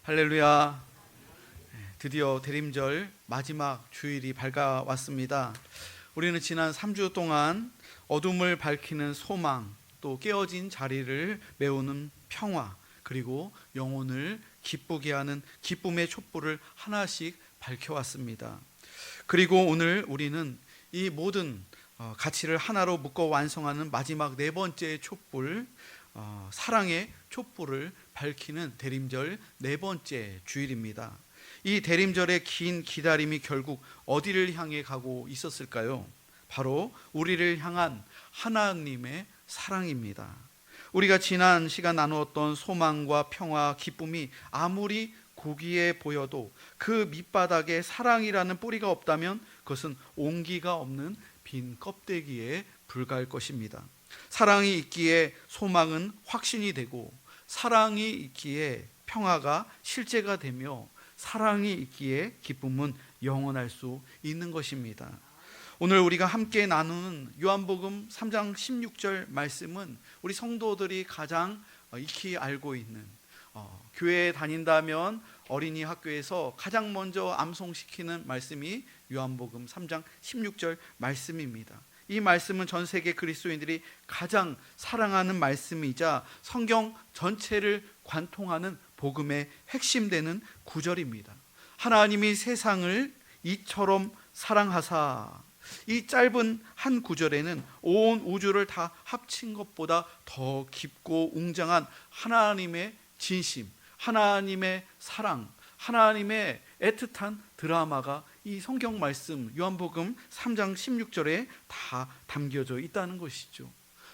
할렐루야. 드디어 대림절 마지막 주일이 밝아왔습니다. 우리는 지난 3주 동안 어둠을 밝히는 소망, 또 깨어진 자리를 메우는 평화, 그리고 영혼을 기쁘게 하는 기쁨의 촛불을 하나씩 밝혀왔습니다. 그리고 오늘 우리는 이 모든 가치를 하나로 묶어 완성하는 마지막 네 번째 촛불, 사랑의 촛불을 밝히는 대림절 네 번째 주일입니다. 이 대림절의 긴 기다림이 결국 어디를 향해 가고 있었을까요? 바로 우리를 향한 하나님의 사랑입니다. 우리가 지난 시간 나누었던 소망과 평화, 기쁨이 아무리 고귀해 보여도 그 밑바닥에 사랑이라는 뿌리가 없다면 그것은 온기가 없는 빈 껍데기에 불과할 것입니다. 사랑이 있기에 소망은 확신이 되고, 사랑이 있기에 평화가 실제가 되며, 사랑이 있기에 기쁨은 영원할 수 있는 것입니다. 오늘 우리가 함께 나누는 요한복음 3장 16절 말씀은 우리 성도들이 가장 익히 알고 있는, 교회에 다닌다면 어린이 학교에서 가장 먼저 암송시키는 말씀이 요한복음 3장 16절 말씀입니다. 이 말씀은 전 세계 그리스도인들이 가장 사랑하는 말씀이자 성경 전체를 관통하는 복음의 핵심되는 구절입니다. 하나님이 세상을 이처럼 사랑하사, 이 짧은 한 구절에는 온 우주를 다 합친 것보다 더 깊고 웅장한 하나님의 진심, 하나님의 사랑, 하나님의 애틋한 드라마가 이 성경 말씀 요한복음 3장 16절에 다 담겨져 있다는 것이죠.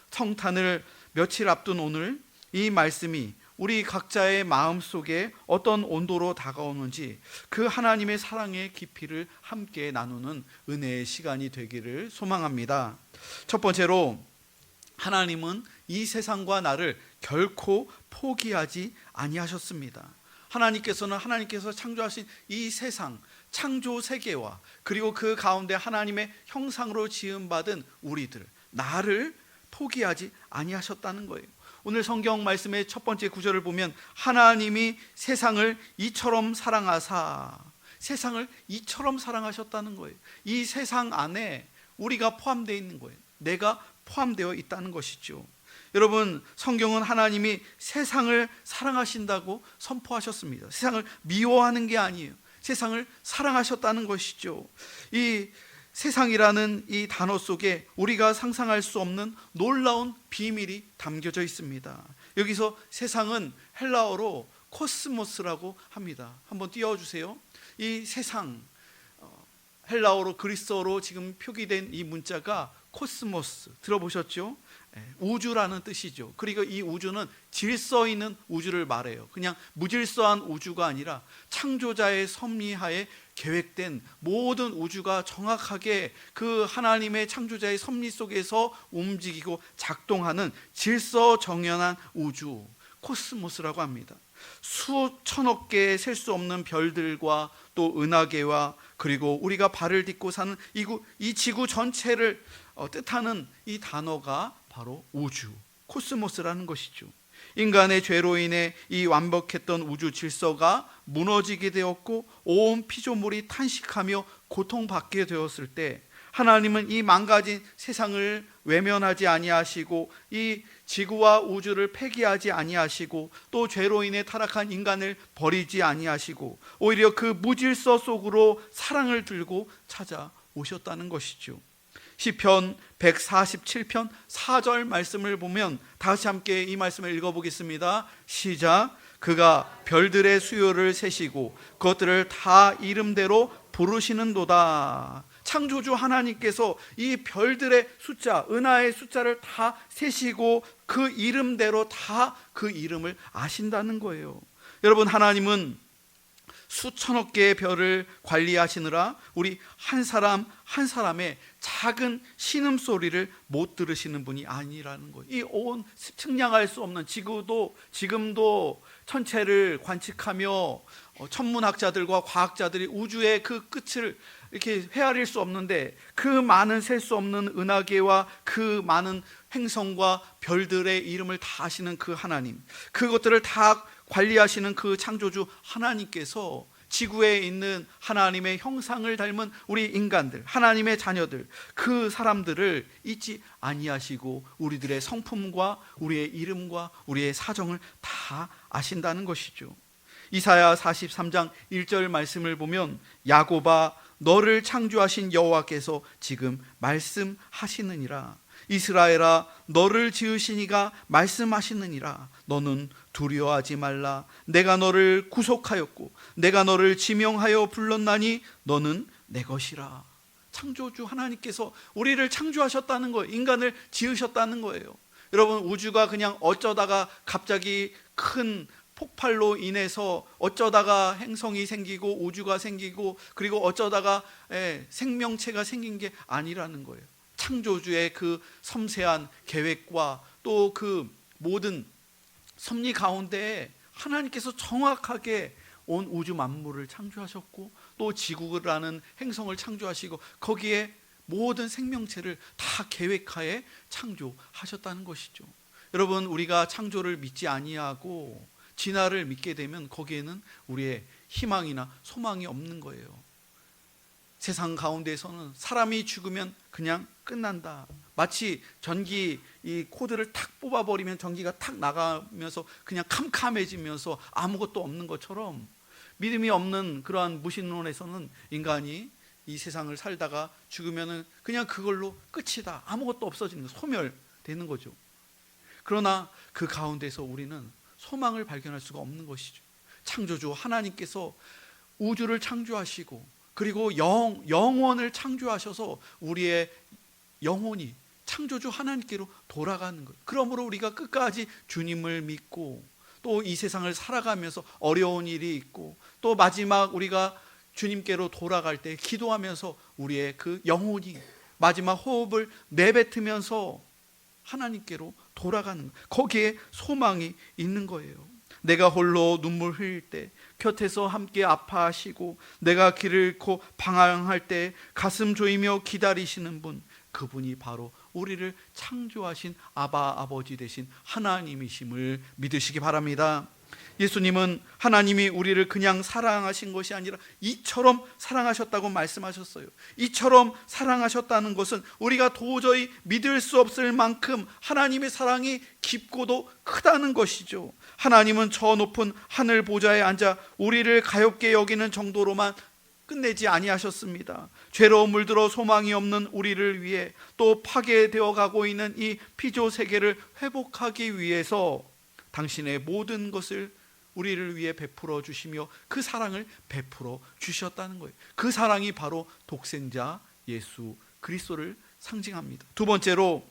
성탄을 며칠 앞둔 오늘 이 말씀이 우리 각자의 마음속에 어떤 온도로 다가오는지 그 하나님의 사랑의 깊이를 함께 나누는 은혜의 시간이 되기를 소망합니다. 첫 번째로, 하나님은 이 세상과 나를 결코 포기하지 아니하셨습니다. 하나님께서 창조하신 이 세상, 창조 세계와 그리고 그 가운데 하나님의 형상으로 지음받은 우리들, 나를 포기하지 아니하셨다는 거예요. 오늘 성경 말씀의 첫 번째 구절을 보면 하나님이 세상을 이처럼 사랑하사, 세상을 이처럼 사랑하셨다는 거예요. 이 세상 안에 우리가 포함되어 있는 거예요. 내가 포함되어 있다는 것이죠. 여러분, 성경은 하나님이 세상을 사랑하신다고 선포하셨습니다. 세상을 미워하는 게 아니에요. 세상을 사랑하셨다는 것이죠. 이 세상이라는 이 단어 속에 우리가 상상할 수 없는 놀라운 비밀이 담겨져 있습니다. 여기서 세상은 헬라어로 코스모스라고 합니다. 한번 띄워주세요. 이 세상, 헬라어로 그리스어로 지금 표기된 이 문자가 코스모스, 들어보셨죠? 우주라는 뜻이죠. 그리고 이 우주는 질서 있는 우주를 말해요. 그냥 무질서한 우주가 아니라 창조자의 섭리하에 계획된 모든 우주가 정확하게 그 하나님의 창조자의 섭리 속에서 움직이고 작동하는 질서정연한 우주, 코스모스라고 합니다. 수천억 개의 셀 수 없는 별들과 또 은하계와 그리고 우리가 발을 딛고 사는 이 지구 전체를 뜻하는 이 단어가 바로 우주, 코스모스라는 것이죠. 인간의 죄로 인해 이 완벽했던 우주 질서가 무너지게 되었고 온 피조물이 탄식하며 고통받게 되었을 때 하나님은 이 망가진 세상을 외면하지 아니하시고 이 지구와 우주를 폐기하지 아니하시고 또 죄로 인해 타락한 인간을 버리지 아니하시고 오히려 그 무질서 속으로 사랑을 들고 찾아오셨다는 것이죠. 시편 147편 4절 말씀을 보면 다시 함께 이 말씀을 읽어보겠습니다. 시작. 그가 별들의 수요를 세시고 그것들을 다 이름대로 부르시는도다. 창조주 하나님께서 이 별들의 숫자, 은하의 숫자를 다 세시고 그 이름대로 다 그 이름을 아신다는 거예요. 여러분, 하나님은 수천억 개의 별을 관리하시느라 우리 한 사람 한 사람의 작은 신음소리를 못 들으시는 분이 아니라는 거예요. 이 온 측량할 수 없는 지금도 천체를 관측하며 천문학자들과 과학자들이 우주의 그 끝을 이렇게 헤아릴 수 없는데 그 많은 셀 수 없는 은하계와 그 많은 행성과 별들의 이름을 다 아시는 그 하나님, 그것들을 다 관리하시는 그 창조주 하나님께서 지구에 있는 하나님의 형상을 닮은 우리 인간들, 하나님의 자녀들, 그 사람들을 잊지 아니하시고 우리들의 성품과 우리의 이름과 우리의 사정을 다 아신다는 것이죠. 이사야 43장 1절 말씀을 보면 야곱아 너를 창조하신 여호와께서 지금 말씀하시느니라. 이스라엘아 너를 지으신 이가 말씀하시느니라. 너는 두려워하지 말라. 내가 너를 구속하였고 내가 너를 지명하여 불렀나니 너는 내 것이라. 창조주 하나님께서 우리를 창조하셨다는 거예요. 인간을 지으셨다는 거예요. 여러분, 우주가 그냥 어쩌다가 갑자기 큰 폭발로 인해서 어쩌다가 행성이 생기고 우주가 생기고 그리고 어쩌다가 생명체가 생긴 게 아니라는 거예요. 창조주의 그 섬세한 계획과 또 그 모든 섭리 가운데 하나님께서 정확하게 온 우주 만물을 창조하셨고 또 지구라는 행성을 창조하시고 거기에 모든 생명체를 다 계획하에 창조하셨다는 것이죠. 여러분, 우리가 창조를 믿지 아니하고 진화를 믿게 되면 거기에는 우리의 희망이나 소망이 없는 거예요. 세상 가운데서는 사람이 죽으면 그냥 끝난다. 마치 전기 이 코드를 탁 뽑아버리면 전기가 탁 나가면서 그냥 캄캄해지면서 아무것도 없는 것처럼 믿음이 없는 그러한 무신론에서는 인간이 이 세상을 살다가 죽으면 그냥 그걸로 끝이다. 아무것도 없어지는 거, 소멸되는 거죠. 그러나 그 가운데서 우리는 소망을 발견할 수가 없는 것이죠. 창조주 하나님께서 우주를 창조하시고 그리고 영원을 창조하셔서 우리의 영혼이 창조주 하나님께로 돌아가는 것. 그러므로 우리가 끝까지 주님을 믿고 또 이 세상을 살아가면서 어려운 일이 있고 또 마지막 우리가 주님께로 돌아갈 때 기도하면서 우리의 그 영혼이 마지막 호흡을 내뱉으면서 하나님께로 돌아가는 것. 거기에 소망이 있는 거예요. 내가 홀로 눈물 흘릴 때 곁에서 함께 아파하시고 내가 길을 잃고 방황할 때 가슴 조이며 기다리시는 분, 그분이 바로 우리를 창조하신 아바 아버지 되신 하나님이심을 믿으시기 바랍니다. 예수님은 하나님이 우리를 그냥 사랑하신 것이 아니라 이처럼 사랑하셨다고 말씀하셨어요. 이처럼 사랑하셨다는 것은 우리가 도저히 믿을 수 없을 만큼 하나님의 사랑이 깊고도 크다는 것이죠. 하나님은 저 높은 하늘 보좌에 앉아 우리를 가엾게 여기는 정도로만 끝내지 아니하셨습니다. 죄로 물들어 소망이 없는 우리를 위해 또 파괴되어 가고 있는 이 피조 세계를 회복하기 위해서 당신의 모든 것을 우리를 위해 베풀어 주시며 그 사랑을 베풀어 주셨다는 거예요. 그 사랑이 바로 독생자 예수 그리스도를 상징합니다. 두 번째로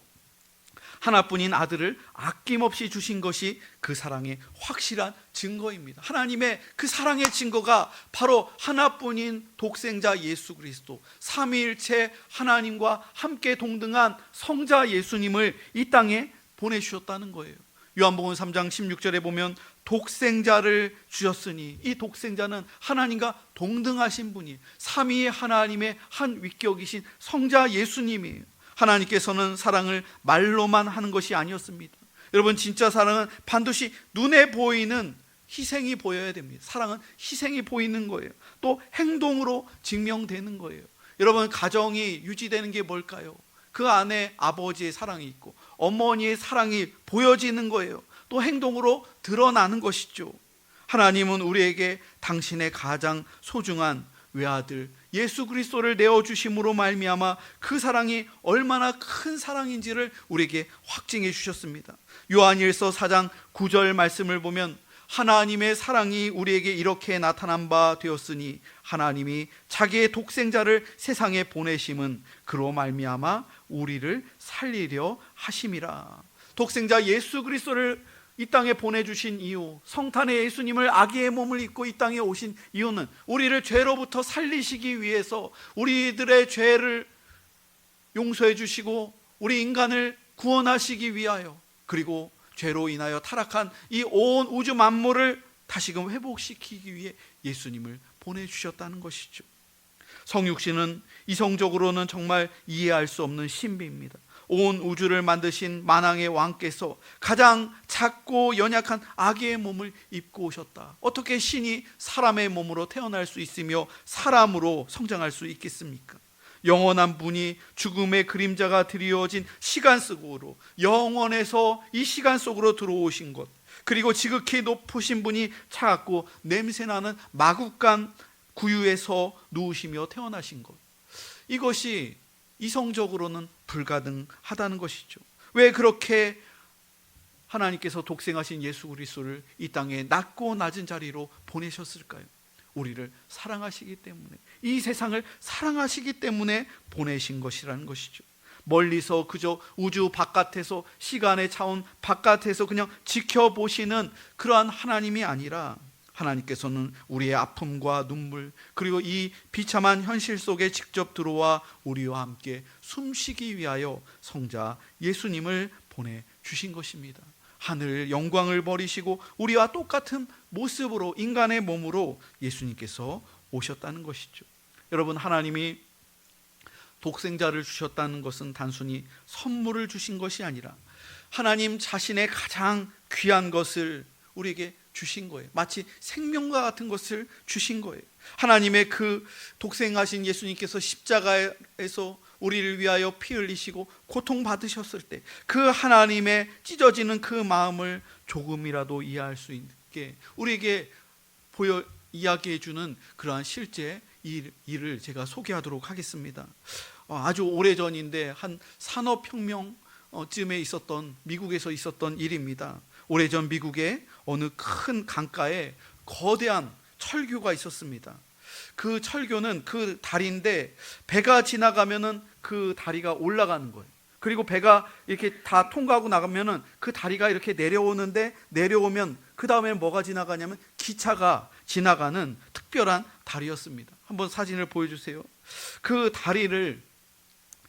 하나뿐인 아들을 아낌없이 주신 것이 그 사랑의 확실한 증거입니다. 하나님의 그 사랑의 증거가 바로 하나뿐인 독생자 예수 그리스도, 삼위일체 하나님과 함께 동등한 성자 예수님을 이 땅에 보내주셨다는 거예요. 요한복음 3장 16절에 보면 독생자를 주셨으니, 이 독생자는 하나님과 동등하신 분이 삼위의 하나님의 한 위격이신 성자 예수님이에요. 하나님께서는 사랑을 말로만 하는 것이 아니었습니다. 여러분, 진짜 사랑은 반드시 눈에 보이는 희생이 보여야 됩니다. 사랑은 희생이 보이는 거예요. 또 행동으로 증명되는 거예요. 여러분, 가정이 유지되는 게 뭘까요? 그 안에 아버지의 사랑이 있고 어머니의 사랑이 보여지는 거예요. 또 행동으로 드러나는 것이죠. 하나님은 우리에게 당신의 가장 소중한 외아들 예수 그리스도를 내어주심으로 말미암아 그 사랑이 얼마나 큰 사랑인지를 우리에게 확증해 주셨습니다. 요한일서 4장 9절 말씀을 보면 하나님의 사랑이 우리에게 이렇게 나타난 바 되었으니 하나님이 자기의 독생자를 세상에 보내심은 그로 말미암아 우리를 살리려 하심이라. 독생자 예수 그리스도를 이 땅에 보내주신 이유, 성탄의 예수님을 아기의 몸을 입고 이 땅에 오신 이유는 우리를 죄로부터 살리시기 위해서, 우리들의 죄를 용서해 주시고 우리 인간을 구원하시기 위하여, 그리고 죄로 인하여 타락한 이 온 우주 만물을 다시금 회복시키기 위해 예수님을 보내주셨다는 것이죠. 성육신은 이성적으로는 정말 이해할 수 없는 신비입니다. 온 우주를 만드신 만왕의 왕께서 가장 작고 연약한 아기의 몸을 입고 오셨다. 어떻게 신이 사람의 몸으로 태어날 수 있으며 사람으로 성장할 수 있겠습니까? 영원한 분이 죽음의 그림자가 드리워진 시간 속으로, 영원에서 이 시간 속으로 들어오신 것, 그리고 지극히 높으신 분이 차갑고 냄새나는 마구간 구유에서 누우시며 태어나신 것, 이것이 이성적으로는 불가능하다는 것이죠. 왜 그렇게 하나님께서 독생하신 예수 그리스도를 이 땅에 낮고 낮은 자리로 보내셨을까요? 우리를 사랑하시기 때문에, 이 세상을 사랑하시기 때문에 보내신 것이라는 것이죠. 멀리서 그저 우주 바깥에서, 시간의 차원 바깥에서 그냥 지켜보시는 그러한 하나님이 아니라, 하나님께서는 우리의 아픔과 눈물, 그리고 이 비참한 현실 속에 직접 들어와 우리와 함께 숨쉬기 위하여 성자 예수님을 보내주신 것입니다. 하늘 영광을 버리시고 우리와 똑같은 모습으로, 인간의 몸으로 예수님께서 오셨다는 것이죠. 여러분, 하나님이 독생자를 주셨다는 것은 단순히 선물을 주신 것이 아니라 하나님 자신의 가장 귀한 것을 우리에게 주신 거예요. 마치 생명과 같은 것을 주신 거예요. 하나님의 그 독생하신 예수님께서 십자가에서 우리를 위하여 피 흘리시고 고통받으셨을 때 그 하나님의 찢어지는 그 마음을 조금이라도 이해할 수 있게 우리에게 이야기해 주는 그러한 실제 일을 제가 소개하도록 하겠습니다. 아주 오래전인데 한 산업혁명쯤에 있었던, 미국에서 있었던 일입니다. 오래전 미국의 어느 큰 강가에 거대한 철교가 있었습니다. 그 철교는 그 다리인데 배가 지나가면은 그 다리가 올라가는 거예요. 그리고 배가 이렇게 다 통과하고 나가면은 그 다리가 이렇게 내려오는데, 내려오면 그 다음에 뭐가 지나가냐면 기차가 지나가는 특별한 다리였습니다. 한번 사진을 보여주세요. 그 다리를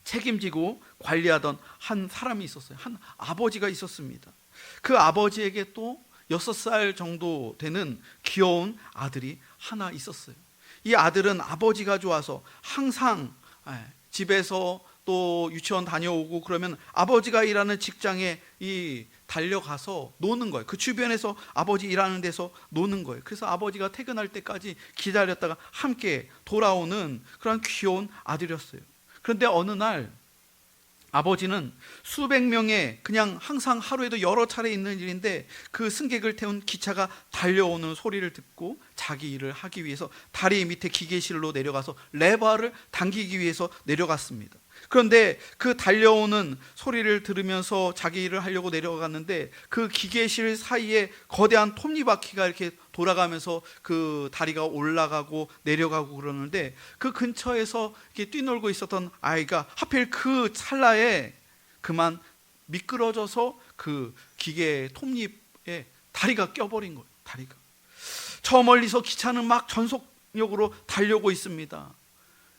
책임지고 관리하던 한 사람이 있었어요. 한 아버지가 있었습니다. 그 아버지에게 또 6살 정도 되는 귀여운 아들이 하나 있었어요. 이 아들은 아버지가 좋아서 항상 집에서 또 유치원 다녀오고 그러면 아버지가 일하는 직장에 달려가서 노는 거예요. 그 주변에서 아버지 일하는 데서 노는 거예요. 그래서 아버지가 퇴근할 때까지 기다렸다가 함께 돌아오는 그런 귀여운 아들이었어요. 그런데 어느 날 아버지는 수백 명의, 그냥 항상 하루에도 여러 차례 있는 일인데 그 승객을 태운 기차가 달려오는 소리를 듣고 자기 일을 하기 위해서 다리 밑에 기계실로 내려가서 레버를 당기기 위해서 내려갔습니다. 그런데 그 달려오는 소리를 들으면서 자기 일을 하려고 내려갔는데 그 기계실 사이에 거대한 톱니바퀴가 이렇게 돌아가면서 그 다리가 올라가고 내려가고 그러는데 그 근처에서 이렇게 뛰놀고 있었던 아이가 하필 그 찰나에 그만 미끄러져서 그 기계 톱니에 다리가 껴버린 거예요. 다리가. 저 멀리서 기차는 막 전속력으로 달려오고 있습니다.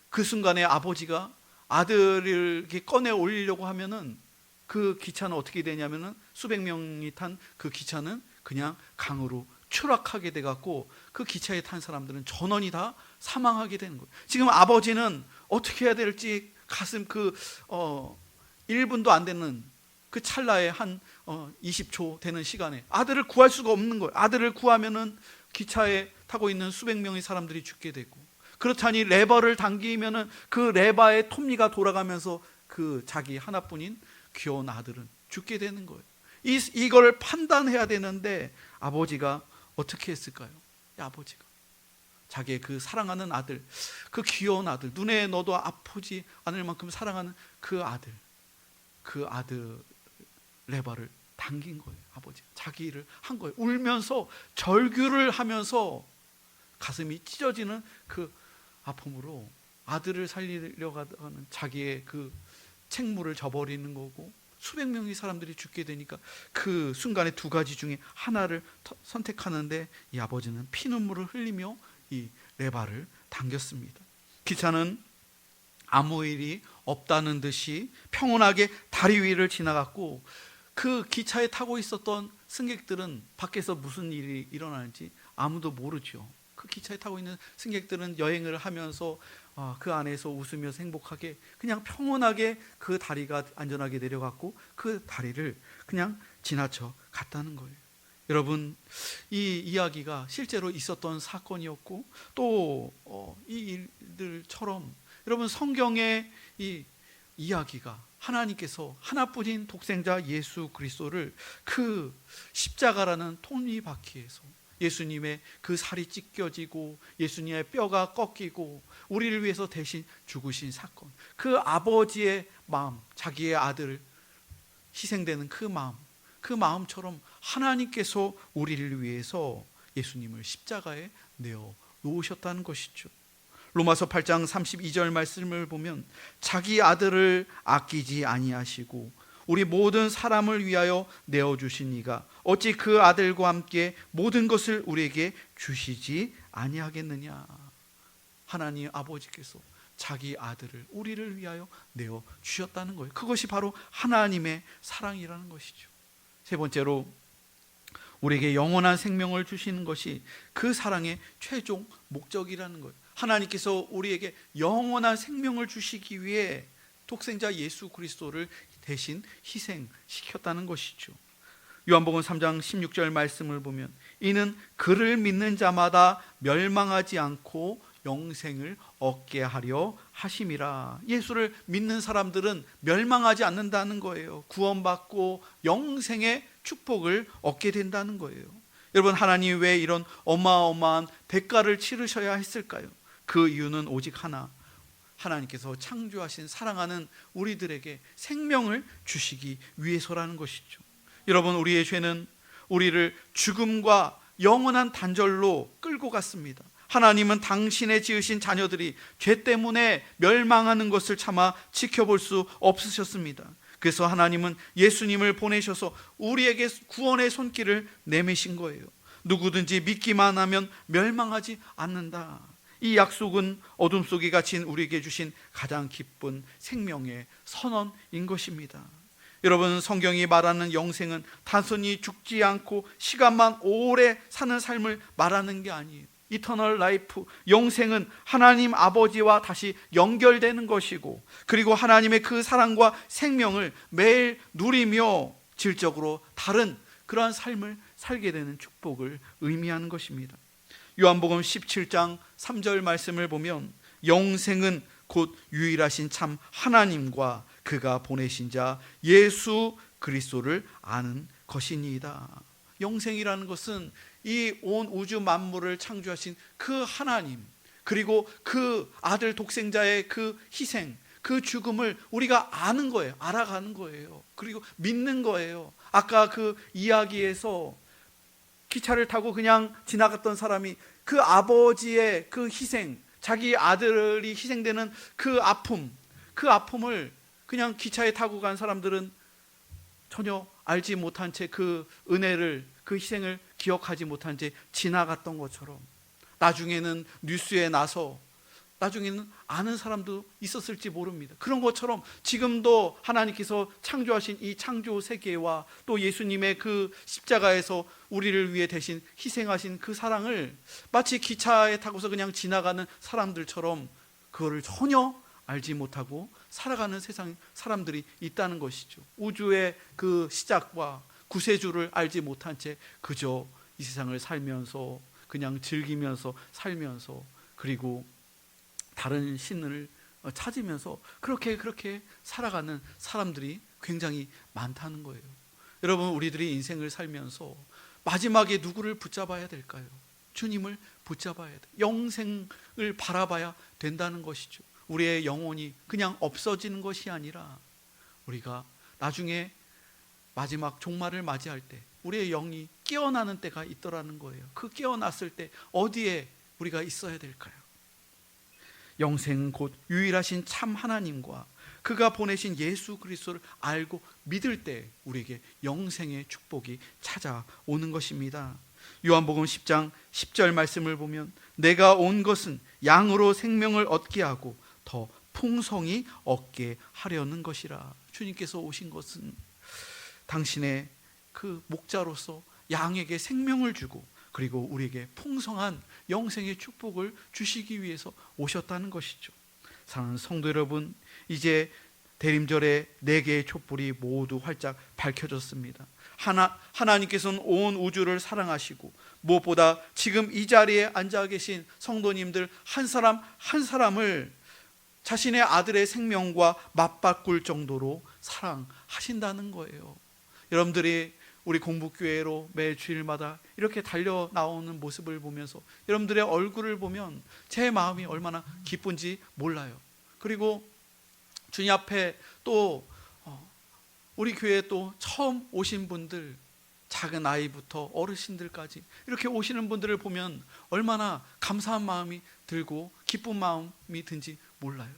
그 순간에 아버지가 아들을 이렇게 꺼내 올리려고 하면은 그 기차는 어떻게 되냐면은 수백 명이 탄 그 기차는 그냥 강으로 추락하게 돼 갖고 그 기차에 탄 사람들은 전원이 다 사망하게 되는 거예요. 지금 아버지는 어떻게 해야 될지 가슴 1분도 안 되는 그 찰나에 한 20초 되는 시간에 아들을 구할 수가 없는 거예요. 아들을 구하면은 기차에 타고 있는 수백 명의 사람들이 죽게 되고, 그렇다니 레버를 당기면은 그 레버의 톱니가 돌아가면서 그 자기 하나뿐인 귀여운 아들은 죽게 되는 거예요. 이걸 판단해야 되는데 아버지가 어떻게 했을까요? 아버지가 자기의 그 사랑하는 아들, 그 귀여운 아들, 눈에 넣어도 아프지 않을 만큼 사랑하는 그 아들 레버를 당긴 거예요. 아버지가 자기 일을 한 거예요. 울면서 절규를 하면서 가슴이 찢어지는 그 아픔으로 아들을 살리려고 하는 자기의 그 책무를 저버리는 거고, 수백 명의 사람들이 죽게 되니까 그 순간에 두 가지 중에 하나를 선택하는데 이 아버지는 피눈물을 흘리며 이 레바를 당겼습니다. 기차는 아무 일이 없다는 듯이 평온하게 다리 위를 지나갔고, 그 기차에 타고 있었던 승객들은 밖에서 무슨 일이 일어나는지 아무도 모르죠. 그 기차에 타고 있는 승객들은 여행을 하면서 그 안에서 웃으면서 행복하게 그냥 평온하게 그 다리가 안전하게 내려갔고 그 다리를 그냥 지나쳐 갔다는 거예요. 여러분, 이 이야기가 실제로 있었던 사건이었고 또 이 일들처럼 여러분, 성경의 이 이야기가 하나님께서 하나뿐인 독생자 예수 그리스도를 그 십자가라는 톱니바퀴에서 예수님의 그 살이 찢겨지고 예수님의 뼈가 꺾이고 우리를 위해서 대신 죽으신 사건, 그 아버지의 마음, 자기의 아들 희생되는 그 마음처럼 하나님께서 우리를 위해서 예수님을 십자가에 내어 놓으셨다는 것이죠. 로마서 8장 32절 말씀을 보면 자기 아들을 아끼지 아니하시고 우리 모든 사람을 위하여 내어주신 이가 어찌 그 아들과 함께 모든 것을 우리에게 주시지 아니하겠느냐. 하나님 아버지께서 자기 아들을 우리를 위하여 내어 주셨다는 거예요. 그것이 바로 하나님의 사랑이라는 것이죠. 세 번째로, 우리에게 영원한 생명을 주시는 것이 그 사랑의 최종 목적이라는 거예요. 하나님께서 우리에게 영원한 생명을 주시기 위해 독생자 예수 그리스도를 대신 희생시켰다는 것이죠. 요한복음 3장 16절 말씀을 보면 이는 그를 믿는 자마다 멸망하지 않고 영생을 얻게 하려 하심이라. 예수를 믿는 사람들은 멸망하지 않는다는 거예요. 구원받고 영생의 축복을 얻게 된다는 거예요. 여러분, 하나님 왜 이런 어마어마한 대가를 치르셔야 했을까요? 그 이유는 오직 하나, 하나님께서 창조하신 사랑하는 우리들에게 생명을 주시기 위해서라는 것이죠. 여러분, 우리의 죄는 우리를 죽음과 영원한 단절로 끌고 갔습니다. 하나님은 당신의 지으신 자녀들이 죄 때문에 멸망하는 것을 차마 지켜볼 수 없으셨습니다. 그래서 하나님은 예수님을 보내셔서 우리에게 구원의 손길을 내미신 거예요. 누구든지 믿기만 하면 멸망하지 않는다. 이 약속은 어둠 속에 갇힌 우리에게 주신 가장 기쁜 생명의 선언인 것입니다. 여러분, 성경이 말하는 영생은 단순히 죽지 않고 시간만 오래 사는 삶을 말하는 게 아니에요. 이터널 라이프, 영생은 하나님 아버지와 다시 연결되는 것이고, 그리고 하나님의 그 사랑과 생명을 매일 누리며 질적으로 다른 그러한 삶을 살게 되는 축복을 의미하는 것입니다. 요한복음 17장 3절 말씀을 보면 영생은 곧 유일하신 참 하나님과 그가 보내신 자 예수 그리스도를 아는 것이니이다. 영생이라는 것은 이 온 우주 만물을 창조하신 그 하나님, 그리고 그 아들 독생자의 그 희생, 그 죽음을 우리가 아는 거예요. 알아가는 거예요. 그리고 믿는 거예요. 아까 그 이야기에서 기차를 타고 그냥 지나갔던 사람이 그 아버지의 그 희생, 자기 아들이 희생되는 그 아픔을 그냥 기차에 타고 간 사람들은 전혀 알지 못한 채 그 은혜를, 그 희생을 기억하지 못한 채 지나갔던 것처럼, 나중에는 뉴스에 나서 나중에는 아는 사람도 있었을지 모릅니다. 그런 것처럼 지금도 하나님께서 창조하신 이 창조 세계와 또 예수님의 그 십자가에서 우리를 위해 대신 희생하신 그 사랑을 마치 기차에 타고서 그냥 지나가는 사람들처럼 그거를 전혀 알지 못하고 살아가는 세상 사람들이 있다는 것이죠. 우주의 그 시작과 구세주를 알지 못한 채 그저 이 세상을 살면서 그냥 즐기면서 살면서, 그리고 다른 신을 찾으면서 그렇게 살아가는 사람들이 굉장히 많다는 거예요. 여러분, 우리들이 인생을 살면서 마지막에 누구를 붙잡아야 될까요? 주님을 붙잡아야 돼. 영생을 바라봐야 된다는 것이죠. 우리의 영혼이 그냥 없어지는 것이 아니라 우리가 나중에 마지막 종말을 맞이할 때 우리의 영이 깨어나는 때가 있더라는 거예요. 그 깨어났을 때 어디에 우리가 있어야 될까요? 영생 곧 유일하신 참 하나님과 그가 보내신 예수 그리스도를 알고 믿을 때 우리에게 영생의 축복이 찾아오는 것입니다. 요한복음 10장 10절 말씀을 보면 내가 온 것은 양으로 생명을 얻게 하고 더 풍성히 얻게 하려는 것이라. 주님께서 오신 것은 당신의 그 목자로서 양에게 생명을 주고 그리고 우리에게 풍성한 영생의 축복을 주시기 위해서 오셨다는 것이죠. 사랑하는 성도 여러분, 이제 대림절에 4개의 촛불이 모두 활짝 밝혀졌습니다. 하나님께서는 온 우주를 사랑하시고 무엇보다 지금 이 자리에 앉아 계신 성도님들 한 사람 한 사람을 자신의 아들의 생명과 맞바꿀 정도로 사랑하신다는 거예요. 여러분들이 우리 공부교회로 매 주일마다 이렇게 달려 나오는 모습을 보면서 여러분들의 얼굴을 보면 제 마음이 얼마나 기쁜지 몰라요. 그리고 주님 앞에 또 우리 교회에 또 처음 오신 분들, 작은 아이부터 어르신들까지 이렇게 오시는 분들을 보면 얼마나 감사한 마음이 들고 기쁜 마음이 든지 몰라요.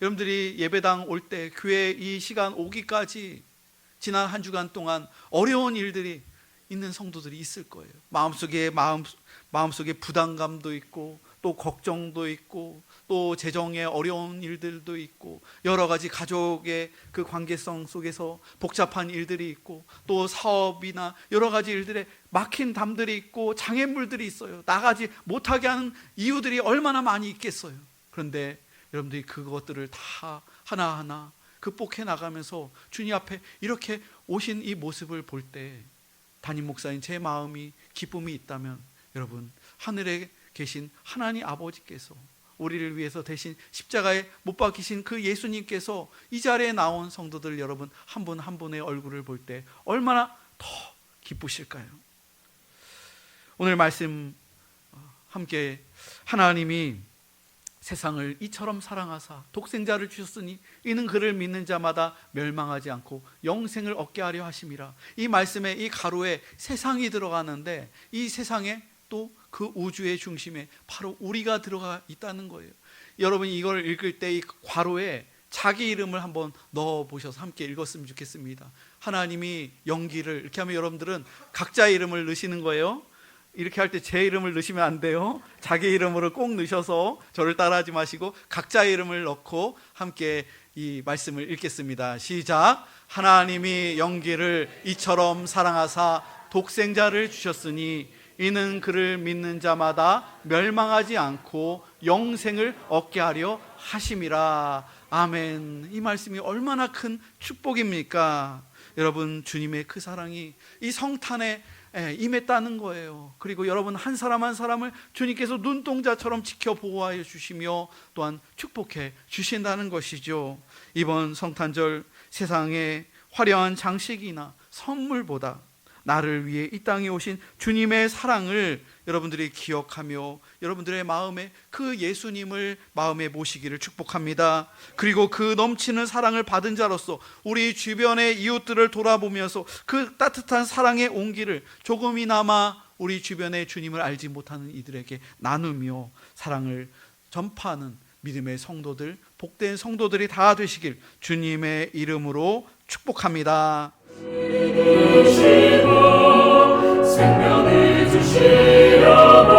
여러분들이 예배당 올 때 교회 이 시간 오기까지 지난 한 주간 동안 어려운 일들이 있는 성도들이 있을 거예요. 마음속에 부담감도 있고 또 걱정도 있고 또 재정에 어려운 일들도 있고 여러 가지 가족의 그 관계성 속에서 복잡한 일들이 있고 또 사업이나 여러 가지 일들에 막힌 담들이 있고 장애물들이 있어요. 나가지 못하게 하는 이유들이 얼마나 많이 있겠어요. 그런데 여러분들이 그것들을 다 하나하나 극복해 나가면서 주님 앞에 이렇게 오신 이 모습을 볼 때 담임 목사인 제 마음이 기쁨이 있다면 여러분, 하늘에 계신 하나님 아버지께서 우리를 위해서 대신 십자가에 못 박히신 그 예수님께서 이 자리에 나온 성도들 여러분 한 분 한 분의 얼굴을 볼 때 얼마나 더 기쁘실까요? 오늘 말씀 함께 하나님이 세상을 이처럼 사랑하사 독생자를 주셨으니 이는 그를 믿는 자마다 멸망하지 않고 영생을 얻게 하려 하심이라. 이 말씀에 이 가로에 세상이 들어가는데 이 세상에 또 그 우주의 중심에 바로 우리가 들어가 있다는 거예요. 여러분이 이걸 읽을 때 이 괄호에 자기 이름을 한번 넣어보셔서 함께 읽었으면 좋겠습니다. 하나님이 연기를 이렇게 하면 여러분들은 각자의 이름을 넣으시는 거예요. 이렇게 할 때 제 이름을 넣으시면 안 돼요. 자기 이름으로 꼭 넣으셔서 저를 따라하지 마시고 각자의 이름을 넣고 함께 이 말씀을 읽겠습니다. 시작. 하나님이 연기를 이처럼 사랑하사 독생자를 주셨으니 이는 그를 믿는 자마다 멸망하지 않고 영생을 얻게 하려 하심이라. 아멘. 이 말씀이 얼마나 큰 축복입니까? 여러분, 주님의 그 사랑이 이 성탄에 임했다는 거예요. 그리고 여러분 한 사람 한 사람을 주님께서 눈동자처럼 지켜 보호하여 주시며 또한 축복해 주신다는 것이죠. 이번 성탄절 세상의 화려한 장식이나 선물보다 나를 위해 이 땅에 오신 주님의 사랑을 여러분들이 기억하며 여러분들의 마음에 그 예수님을 마음에 모시기를 축복합니다. 그리고 그 넘치는 사랑을 받은 자로서 우리 주변의 이웃들을 돌아보면서 그 따뜻한 사랑의 온기를 조금이나마 우리 주변의 주님을 알지 못하는 이들에게 나누며 사랑을 전파하는 믿음의 성도들, 복된 성도들이 다 되시길 주님의 이름으로 축복합니다. 생명을 주시려고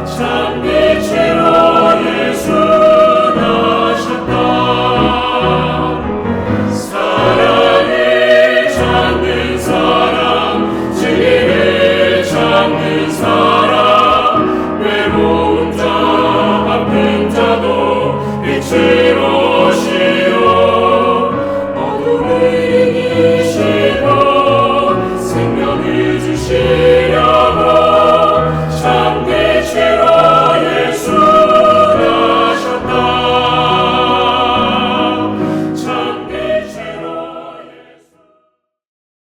참 빛으로 예수 나셨다. 사랑을 찾는 사람, 진리를 찾는 사람, 외로운 자 아픈 자도 빛을